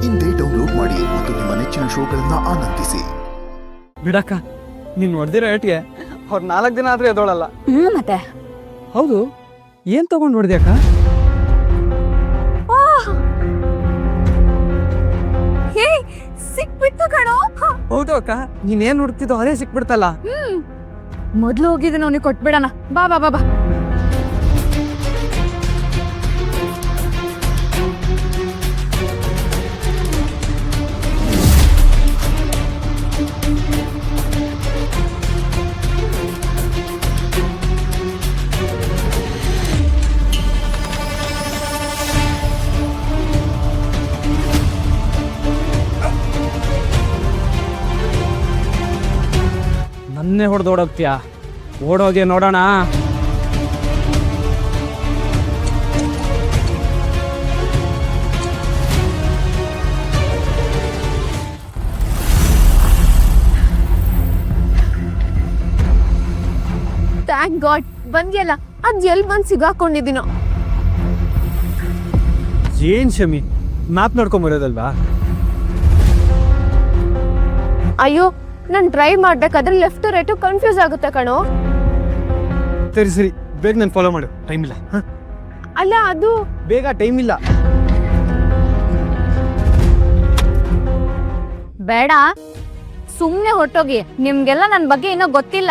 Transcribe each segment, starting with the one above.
ಇಂದೇ ಡೌನ್ಲೋಡ್ ಮಾಡಿ ಮತ್ತು ನಿಮ್ಮ ನೆಚ್ಚಿನ ಶೋಗಳನ್ನ ಆನಂದಿಸಿ. ಬಿಡಕ್ಕ, ನೀನ್ ಹೊಡೆದಿರೋ ಏಟ್ಗೆ ಅವ್ರು 4 ದಿನ ಆದ್ರೆ ಎದೋಳಲ್ಲ. ಮತ್ತೆ ಹೌದು, ಏನ್ ತಗೊಂಡ್ ಹೊಡೆದ್ಯಾಕ? ಹೇ ಸಿಕ್ಬಿಟ್ಟು ಕಣೋ. ಹೌದು ಅಕ್ಕ, ನೀನೇನ್ ಹುಡುಕ್ತಿದ್ದೋ ಅದೇ ಸಿಕ್ಬಿಡ್ತಲ್ಲ. ಮೊದ್ಲು ಹೋಗಿದ್ರೆ ಅವನಿಗೆ ಕೊಟ್ಬಿಡಣ. ಬಾ ಬಾ ಬಾ ಬಾ. ನನ್ನೇ ಹೊಡೆದು ಓಡೋಗ್ತೀಯ? ಓಡೋಗೆ ನೋಡೋಣ. ಥ್ಯಾಂಕ್ ಗಾಡ್ ಬಂದ್ಯಲ್ಲ. ಅದ್ ಎಲ್ ಬಂದ್ ಸಿಗಾಕೊಂಡಿದ್ದೀನೋ. ಏನ್ ಶಮಿ, ಮ್ಯಾಪ್ ನೋಡ್ಕೊಂಬರೋದಲ್ವಾ? ಅಯ್ಯೋ, ನಾನು ಟ್ರೈ ಮಾಡ್ಬೇಕಾದ್ರೆ ಲೆಫ್ಟ್ ರೈಟ್ ಕನ್ಫ್ಯೂಸ್ ಆಗುತ್ತೆ ಕಣೋ. ಸರಿ ಸರಿ, ಬೇಗ ನಾನು ಫಾಲೋ ಮಾಡು, ಟೈಮ್ ಇಲ್ಲ. ಅಲ್ಲ ಅದು ಬೇಗ, ಟೈಮ್ ಇಲ್ಲ. ಬೇಡ, ಸುಮ್ನೆ ಹೊಟ್ಟೋಗಿ. ನಿಮ್ಗೆಲ್ಲ ನನ್ ಬಗ್ಗೆ ಏನೋ ಗೊತ್ತಿಲ್ಲ.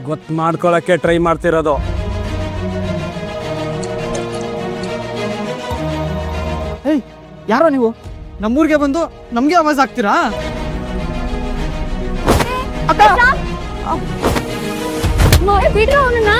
ಗೊತ್ತು ಮಾಡ್ಕೊಳಕ್ಕೆ ಟ್ರೈ ಮಾಡ್ತಿರೋದು. ಏಯ್, ಯಾರೋ ನೀವು ನಮ್ಮೂರಿಗೆ ಬಂದು ನಮ್ಗೆ ಆವಾಜ್ ಆಗ್ತೀರಾ? ಬಿಡ್ರು ಅವನನ್ನ.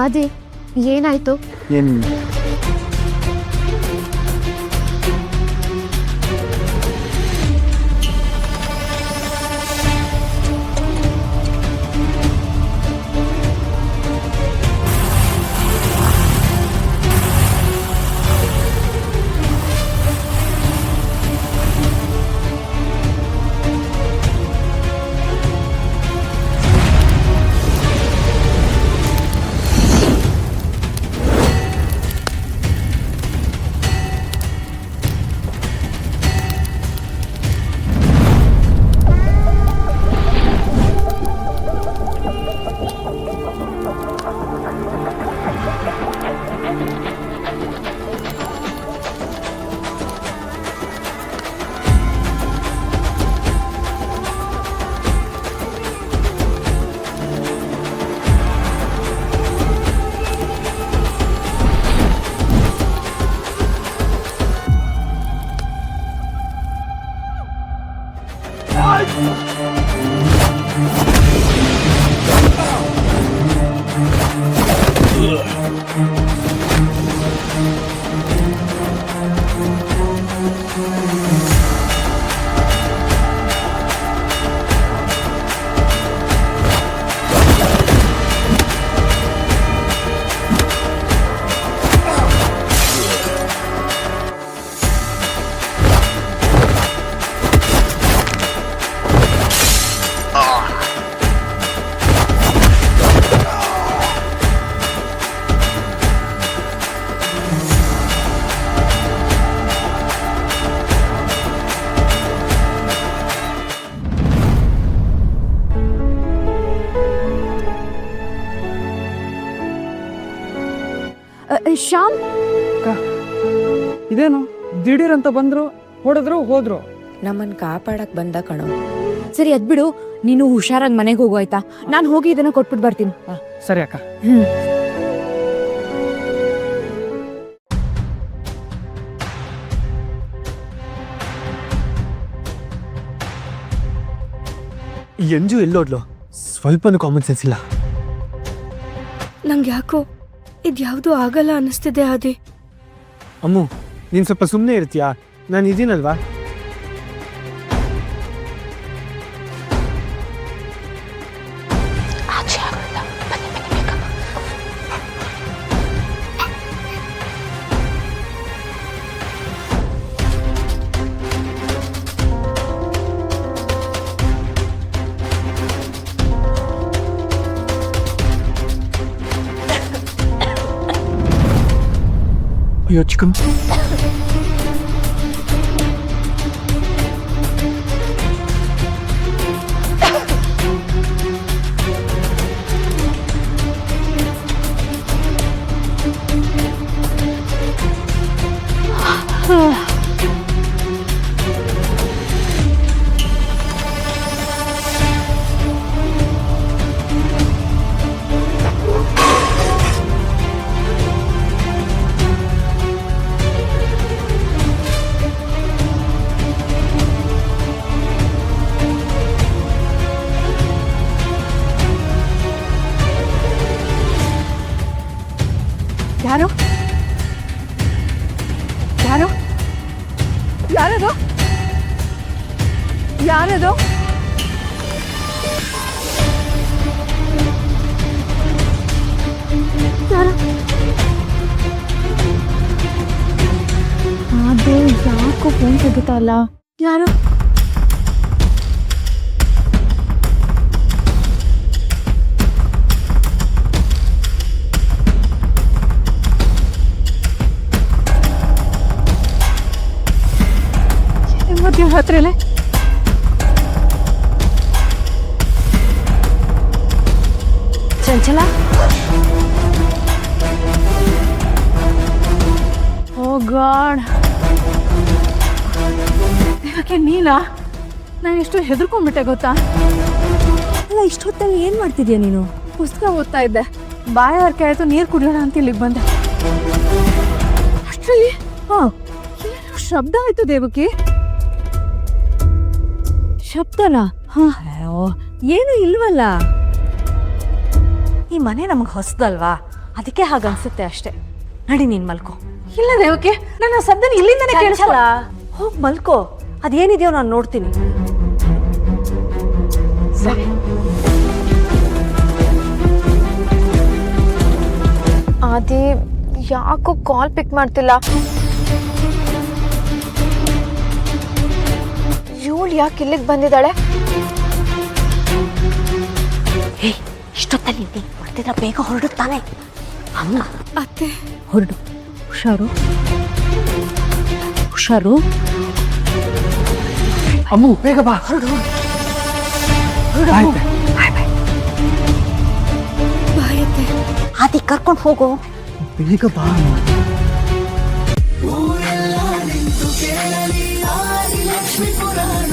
ಅದೇ ಏನಾಯ್ತು? ಏನ್ ಶ್ಯಾಮ್, ಇದೇನು ದಿಢೀರ್ ಅಂತ ಬಂದ್ರು, ಹೊಡೆದ್ರು, ಹೋದ್ರು. ನಮ್ಮನ್ ಕಾಪಾಡಕ್ ಬಂದ ಕಣೋ. ಸರಿ ಅದ್ಬಿಡು, ನೀನು ಹುಷಾರಾಗಿ ಮನೆಗೆ ಹೋಗು ಆಯ್ತಾ? ನಾನು ಹೋಗಿ ಇದನ್ನ ಕೊಟ್ಬಿಟ್ಟು ಬರ್ತೀನಿ. ಸರಿ ಅಕ್ಕ. ಎಂಜು ಎಲ್ಲೋಡ್ಲು? ಸ್ವಲ್ಪನೂ ಕಾಮನ್ ಸೆನ್ಸ್ ಇಲ್ಲ. ನಂಗೆ ಯಾಕೋ ಇದ್ಯಾವುದೂ ಆಗಲ್ಲ ಅನ್ನಿಸ್ತಿದೆ ಆದಿ. ಅಮ್ಮು, ನೀನು ಸ್ವಲ್ಪ ಸುಮ್ಮನೆ ಇರ್ತೀಯಾ? ನಾನು ಇದೀನಲ್ವಾ? ಅಯ್ಯೋ ಚಿಕನ್. ಯಾರು ಯಾರು ಯಾರದು ಯಾರದು? ಅದು ಯಾಕೋ ಫೋನ್ ತೆಗಿತಲ್ಲ. ಯಾರು? ಮಧ್ಯ ಹತ್ರಲೆ ಚಂಚಲ. ಓ ಗಾಡ್, ಯಾಕೆ ನೀನಾ? ನಾನು ಎಷ್ಟು ಹೆದರ್ಕೊಂಡ್ಬಿಟ್ಟೆ ಗೊತ್ತಾ? ಅಲ್ಲ, ಇಷ್ಟೊತ್ತಲ್ಲಿ ಏನು ಮಾಡ್ತಿದ್ಯಾ ನೀನು? ಪುಸ್ತಕ ಓದ್ತಾ ಇದ್ದೆ. ಬಾಯ ಹರಕೆ ಆಯಿತು, ನೀರು ಕುಡಿಯೋಣ ಅಂತ ಇಲ್ಲಿಗೆ ಬಂದೆ. ಅಷ್ಟರಲ್ಲಿ ಏನು ಶಬ್ದ ಆಯ್ತು ದೇವಕಿ? ಶಬ್ದನ? ಏನು ಇಲ್ವಲ್ಲ. ಈ ಮನೆ ನಮಗೆ ಹೊಸದಲ್ವಾ, ಅದಕ್ಕೆ ಹಾಗನ್ಸುತ್ತೆ ಅಷ್ಟೇ. ನಡಿ ನೀನ್ ಮಲ್ಕೋ. ಇಲ್ಲ ದೇವಕ್ಕೆ, ನನ್ನ ಶಬ್ದನ ಇಲ್ಲಿಂದನೇ ಕೇಳಿಸಲ್ಲ. ಹೋಗ್ ಮಲ್ಕೋ, ಅದೇನಿದೆಯೋ ನಾನು ನೋಡ್ತೀನಿ. ಸರಿ. ಆದಿ ಯಾಕೋ ಕಾಲ್ ಪಿಕ್ ಮಾಡ್ತಿಲ್ಲ. ಇವಳು ಯಾಕೆ ಇಲ್ಲಿಗೆ ಬಂದಿದ್ದಾಳೆ? ಇಷ್ಟೊತ್ತಲ್ಲಿ ಬರ್ತಿದ್ರ, ಬೇಗ ಹೊರಡುತ್ತಾನೆ. ಅಮ್ಮ ಅತ್ತೆ, ಹೊರಡು. ಹುಷಾರು ಹುಷಾರು. ಅಮ್ಮು ಬೇಗ ಬಾ. ಹೊರಡು. ಆದಿ ಕರ್ಕೊಂಡು ಹೋಗು. ಬೇಗ ಬಾ. ಊರೆಲ್ಲ ನಿಂತು ಕೇಳಲಿ ಆದಿ ಲಕ್ಷ್ಮೀ ಪುರಾಣ.